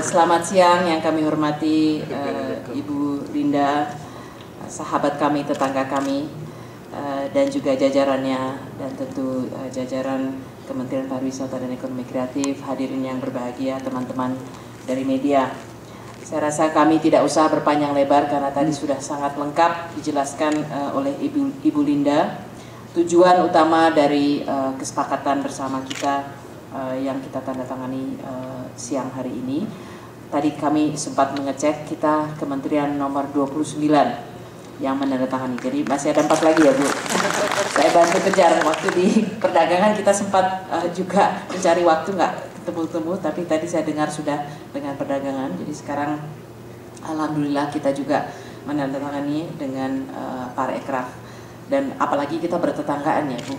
Selamat siang yang kami hormati Ibu Linda, sahabat kami, tetangga kami, dan juga jajarannya, dan tentu jajaran Kementerian Pariwisata dan Ekonomi Kreatif, hadirin yang berbahagia, teman-teman dari media. Saya rasa kami tidak usah berpanjang lebar karena tadi sudah sangat lengkap dijelaskan oleh Ibu Linda. Tujuan utama dari kesepakatan bersama kita yang kita tanda tangani siang hari ini. Tadi kami sempat mengecek, kita kementerian nomor 29 yang menandatangani. Jadi masih ada 4 lagi ya Bu. Saya bantu kejar waktu di perdagangan, kita sempat juga mencari waktu nggak ketemu-temu, tapi tadi saya dengar sudah dengan perdagangan. Jadi sekarang alhamdulillah kita juga menandatangani dengan Parekraf. Dan apalagi kita bertetanggaan ya Bu.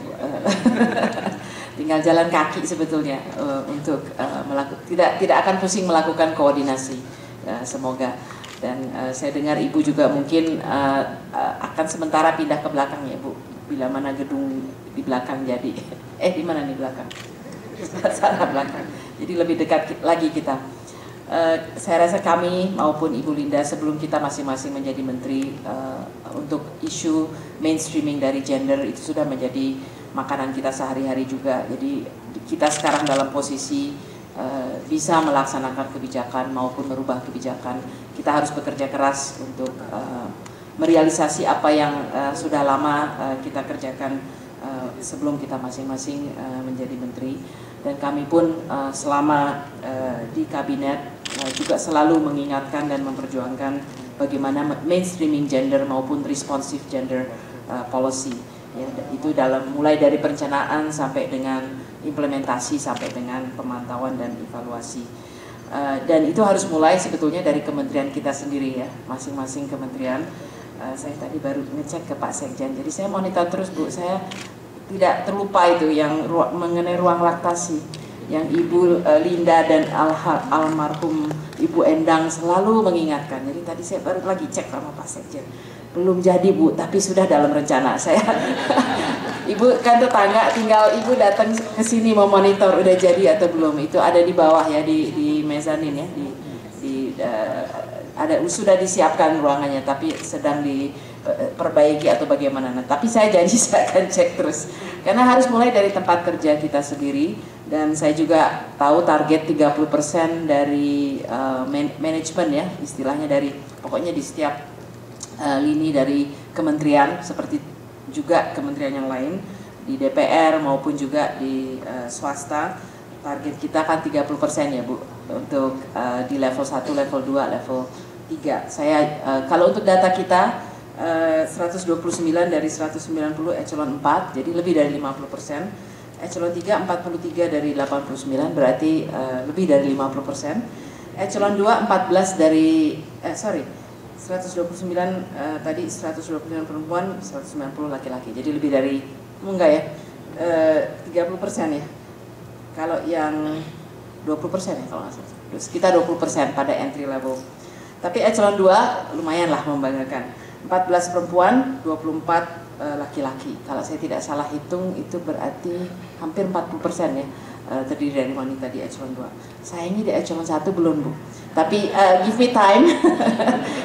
Tinggal jalan kaki sebetulnya untuk melakukan, tidak akan pusing melakukan koordinasi, semoga. Dan saya dengar Ibu juga mungkin akan sementara pindah ke belakang ya Bu, bila mana gedung di belakang jadi di mana nih belakang? Sana belakang. Jadi lebih dekat lagi kita. Saya rasa kami maupun Ibu Linda sebelum kita masing-masing menjadi menteri, untuk isu mainstreaming dari gender itu sudah menjadi makanan kita sehari-hari juga. Jadi kita sekarang dalam posisi bisa melaksanakan kebijakan maupun merubah kebijakan. Kita harus bekerja keras untuk merealisasi apa yang sudah lama kita kerjakan sebelum kita masing-masing menjadi menteri. Dan kami pun selama di kabinet juga selalu mengingatkan dan memperjuangkan bagaimana mainstreaming gender maupun responsive gender policy. Ya, itu mulai dari perencanaan sampai dengan implementasi sampai dengan pemantauan dan evaluasi. Dan itu harus mulai sebetulnya dari kementerian kita sendiri ya, masing-masing kementerian. Saya tadi baru ngecek ke Pak Sekjen, jadi saya monitor terus Bu, saya tidak terlupa itu yang mengenai ruang laktasi yang Ibu Linda dan almarhum Ibu Endang selalu mengingatkan. Jadi tadi saya baru lagi cek sama Pak Sekjen, belum jadi Bu, tapi sudah dalam rencana saya. Ibu kan tetangga, tinggal Ibu datang ke sini mau monitor udah jadi atau belum. Itu ada di bawah ya, di mezanin ya, ada sudah disiapkan ruangannya, tapi sedang diperbaiki atau bagaimana. Nah, tapi saya janji saya akan cek terus. Karena harus mulai dari tempat kerja kita sendiri, dan saya juga tahu target 30% dari manajemen ya, istilahnya dari pokoknya di setiap lini dari kementerian, seperti juga kementerian yang lain di DPR maupun juga di swasta, target kita kan 30% ya Bu, untuk di level 1, level 2, level 3. Saya kalau untuk data kita 129 dari 190 eselon 4, jadi lebih dari 50%. Eselon 3 43 dari 89, berarti lebih dari 50%. Eselon 2 14 dari 129 tadi 129 perempuan, 190 laki-laki. Jadi lebih dari enggak ya? 30% ya. Kalau yang 20% ya kalau nggak salah. Sekitar 20% pada entry level. Tapi eselon 2 lumayan lah membanggakan. 14 perempuan, 24 laki-laki. Kalau saya tidak salah hitung itu berarti hampir 40% ya, terdiri dari wanita di eselon 2. Sayangnya di eselon 1 belum Bu. Tapi give me time.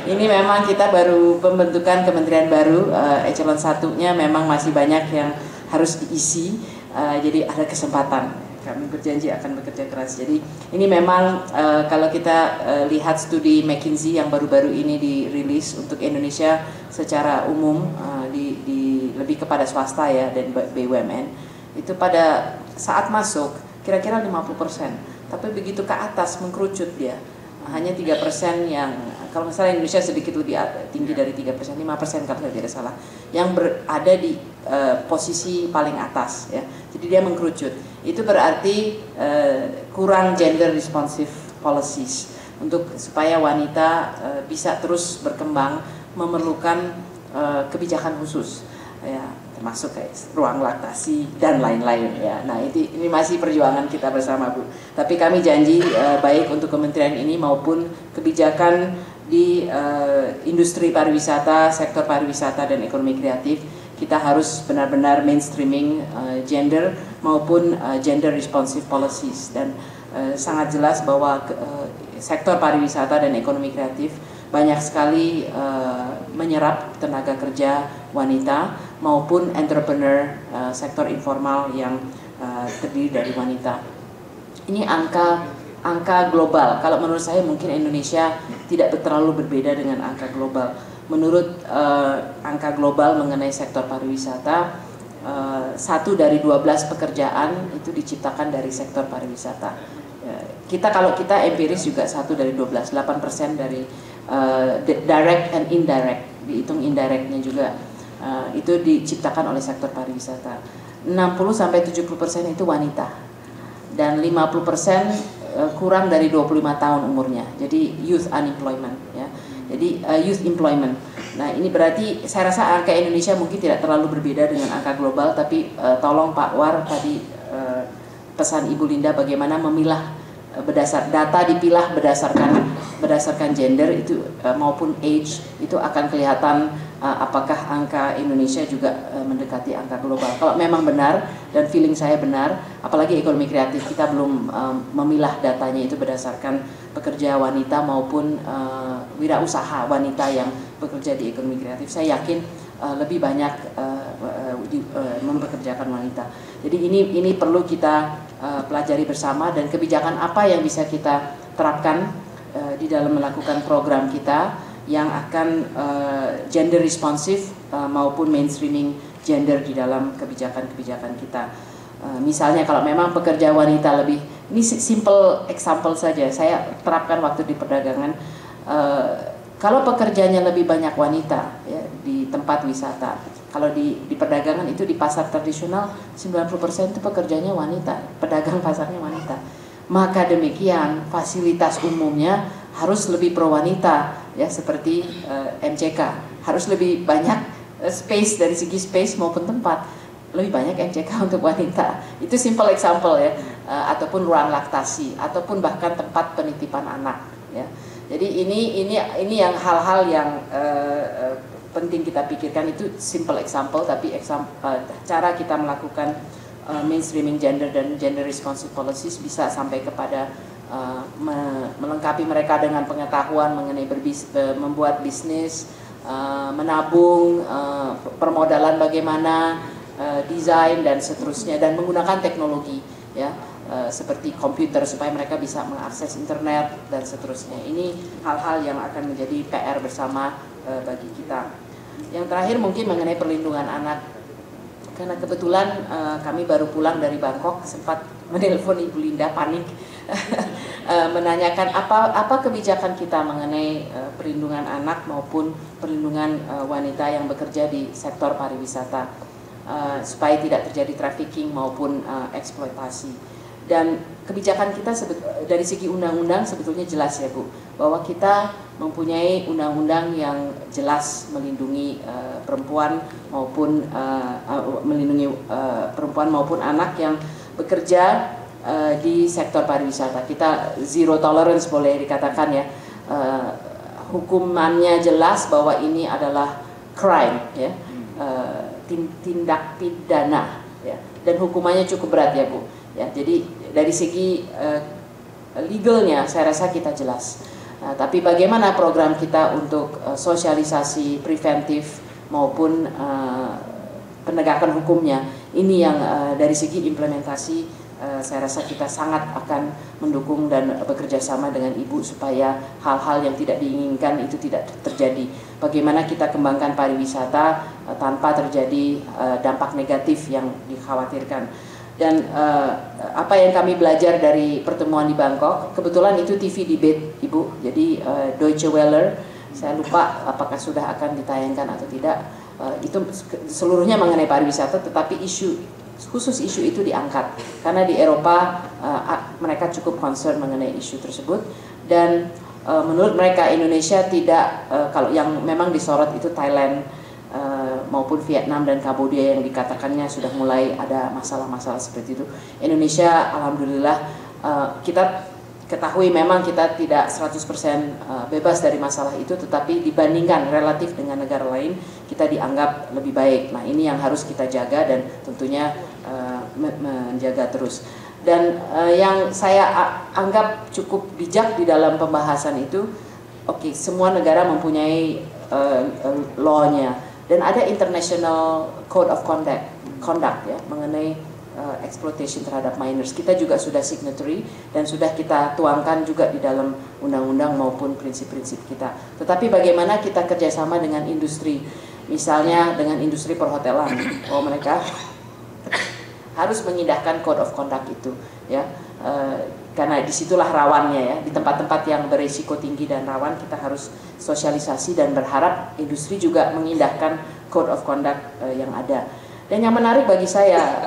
Ini memang kita baru pembentukan kementerian baru, eselon 1-nya memang masih banyak yang harus diisi. Jadi ada kesempatan. Kami berjanji akan bekerja keras. Jadi ini memang kalau kita lihat studi McKinsey yang baru-baru ini dirilis untuk Indonesia secara umum, lebih kepada swasta ya dan BUMN, itu pada saat masuk kira-kira 50%, tapi begitu ke atas mengkerucut dia, hanya 3% yang, kalau misalnya Indonesia sedikit lebih tinggi dari 3%, 5% kalau saya tidak salah, yang berada di posisi paling atas ya. Jadi dia mengkerucut. Itu berarti kurang gender responsive policies untuk supaya wanita bisa terus berkembang, memerlukan kebijakan khusus ya, termasuk kayak ruang laktasi dan lain-lain ya. Nah ini masih perjuangan kita bersama Bu. Tapi kami janji baik untuk kementerian ini maupun kebijakan di industri pariwisata, sektor pariwisata dan ekonomi kreatif, kita harus benar-benar mainstreaming gender maupun gender responsive policies. Dan sangat jelas bahwa sektor pariwisata dan ekonomi kreatif banyak sekali menyerap tenaga kerja wanita maupun entrepreneur sektor informal yang terdiri dari wanita. Ini angka global. Kalau menurut saya mungkin Indonesia tidak terlalu berbeda dengan angka global. Menurut angka global mengenai sektor pariwisata, 1 dari 12 pekerjaan itu diciptakan dari sektor pariwisata. Kalau kita empiris juga 1 dari 12, 8% dari direct and indirect, dihitung indirectnya juga itu diciptakan oleh sektor pariwisata. 60-70% itu wanita dan 50% kurang dari 25 tahun umurnya. Jadi youth unemployment ya. Jadi youth employment. Nah, ini berarti saya rasa angka Indonesia mungkin tidak terlalu berbeda dengan angka global, tapi tolong Pak War tadi pesan Ibu Linda bagaimana memilah data dipilah berdasarkan gender itu maupun age, itu akan kelihatan apakah angka Indonesia juga mendekati angka global. Kalau memang benar dan feeling saya benar, apalagi ekonomi kreatif kita belum memilah datanya itu berdasarkan pekerja wanita maupun wirausaha wanita yang bekerja di ekonomi kreatif. Saya yakin lebih banyak mempekerjakan wanita. Jadi ini perlu kita pelajari bersama, dan kebijakan apa yang bisa kita terapkan di dalam melakukan program kita yang akan gender responsif maupun mainstreaming gender di dalam kebijakan-kebijakan kita. Misalnya kalau memang pekerja wanita lebih, ini simple example saja, saya terapkan waktu di perdagangan. Kalau pekerjanya lebih banyak wanita ya, di tempat wisata, kalau di perdagangan itu di pasar tradisional 90% itu pekerjanya wanita, pedagang pasarnya wanita. Maka demikian fasilitas umumnya harus lebih pro wanita ya, seperti MCK harus lebih banyak space dari segi space maupun tempat, lebih banyak MCK untuk wanita. Itu simple example ya, ataupun ruang laktasi ataupun bahkan tempat penitipan anak ya. Jadi ini yang hal-hal yang penting kita pikirkan, itu simple example, tapi cara kita melakukan mainstreaming gender dan gender responsive policies bisa sampai kepada melengkapi mereka dengan pengetahuan mengenai membuat bisnis, menabung, permodalan bagaimana, desain dan seterusnya, dan menggunakan teknologi ya. Seperti komputer supaya mereka bisa mengakses internet dan seterusnya. Ini hal-hal yang akan menjadi PR bersama bagi kita. Yang terakhir mungkin mengenai perlindungan anak. Karena kebetulan kami baru pulang dari Bangkok, sempat menelpon Ibu Linda panik menanyakan apa kebijakan kita mengenai perlindungan anak maupun perlindungan wanita yang bekerja di sektor pariwisata supaya tidak terjadi trafficking maupun eksploitasi. Dan kebijakan kita dari segi undang-undang sebetulnya jelas ya Bu, bahwa kita mempunyai undang-undang yang jelas melindungi perempuan maupun anak yang bekerja di sektor pariwisata. Kita zero tolerance boleh dikatakan ya, hukumannya jelas bahwa ini adalah crime ya, tindak pidana ya, dan hukumannya cukup berat ya Bu ya. Jadi dari segi legalnya saya rasa kita jelas. Tapi bagaimana program kita untuk sosialisasi preventif maupun penegakan hukumnya, ini yang dari segi implementasi saya rasa kita sangat akan mendukung dan bekerja sama dengan Ibu supaya hal-hal yang tidak diinginkan itu tidak terjadi. Bagaimana kita kembangkan pariwisata tanpa terjadi dampak negatif yang dikhawatirkan. Dan apa yang kami belajar dari pertemuan di Bangkok, kebetulan itu TV debate Ibu, jadi Deutsche Welle, saya lupa apakah sudah akan ditayangkan atau tidak, itu seluruhnya mengenai pariwisata, tetapi khusus isu itu diangkat, karena di Eropa mereka cukup concern mengenai isu tersebut, dan menurut mereka Indonesia tidak, kalau yang memang disorot itu Thailand, maupun Vietnam dan Kamboja yang dikatakannya sudah mulai ada masalah-masalah seperti itu. Indonesia alhamdulillah kita ketahui memang kita tidak 100% bebas dari masalah itu, tetapi dibandingkan relatif dengan negara lain kita dianggap lebih baik. Nah, ini yang harus kita jaga dan tentunya menjaga terus. Dan yang saya anggap cukup bijak di dalam pembahasan itu, oke, semua negara mempunyai law-nya dan ada international code of conduct ya mengenai exploitation terhadap minors. Kita juga sudah signatory dan sudah kita tuangkan juga di dalam undang-undang maupun prinsip-prinsip kita. Tetapi bagaimana kita kerjasama dengan industri, misalnya dengan industri perhotelan, mereka harus mengindahkan code of conduct itu, ya, karena disitulah rawannya ya, di tempat-tempat yang berisiko tinggi dan rawan kita harus sosialisasi dan berharap industri juga mengindahkan code of conduct yang ada. Dan yang menarik bagi saya,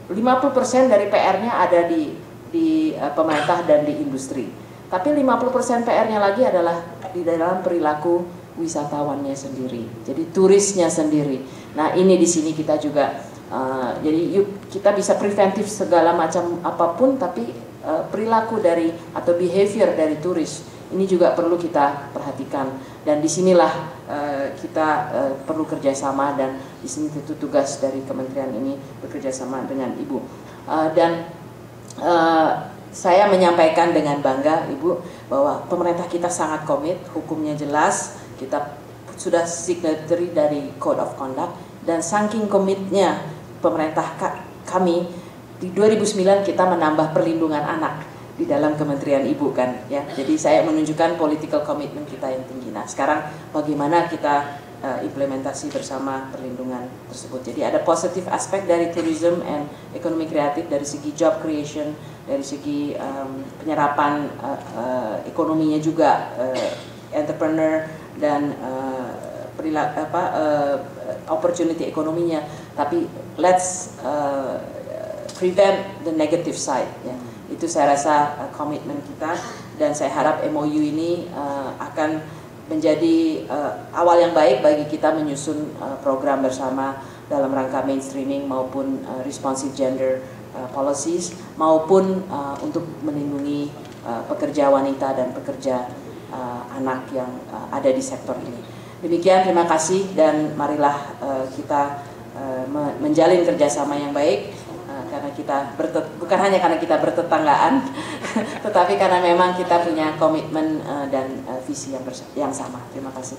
50% dari PR-nya ada di pemerintah dan di industri, tapi 50% PR-nya lagi adalah di dalam perilaku wisatawannya sendiri, jadi turisnya sendiri. Nah ini di sini kita juga jadi kita bisa preventif segala macam apapun, tapi perilaku dari atau behavior dari turis ini juga perlu kita perhatikan. Dan disinilah kita perlu kerjasama, dan di sini tentu tugas dari kementerian ini bekerjasama dengan Ibu. Saya menyampaikan dengan bangga Ibu bahwa pemerintah kita sangat komit, hukumnya jelas, kita sudah signatory dari Code of Conduct, dan saking komitnya pemerintah kami, di 2009 kita menambah perlindungan anak di dalam kementerian Ibu kan ya. Jadi saya menunjukkan political commitment kita yang tinggi. Nah sekarang bagaimana kita implementasi bersama perlindungan tersebut. Jadi ada positif aspek dari tourism and ekonomi kreatif dari segi job creation, dari segi penyerapan ekonominya juga, entrepreneur dan opportunity ekonominya. Tapi let's prevent the negative side ya. Itu saya rasa komitmen kita, dan saya harap MOU ini akan menjadi awal yang baik bagi kita menyusun program bersama dalam rangka mainstreaming maupun responsive gender policies, maupun untuk melindungi pekerja wanita dan pekerja anak yang ada di sektor ini. Demikian, terima kasih, dan marilah kita menjalin kerjasama yang baik, karena kita bukan hanya karena kita bertetanggaan, tetapi karena memang kita punya komitmen dan visi yang sama. Terima kasih.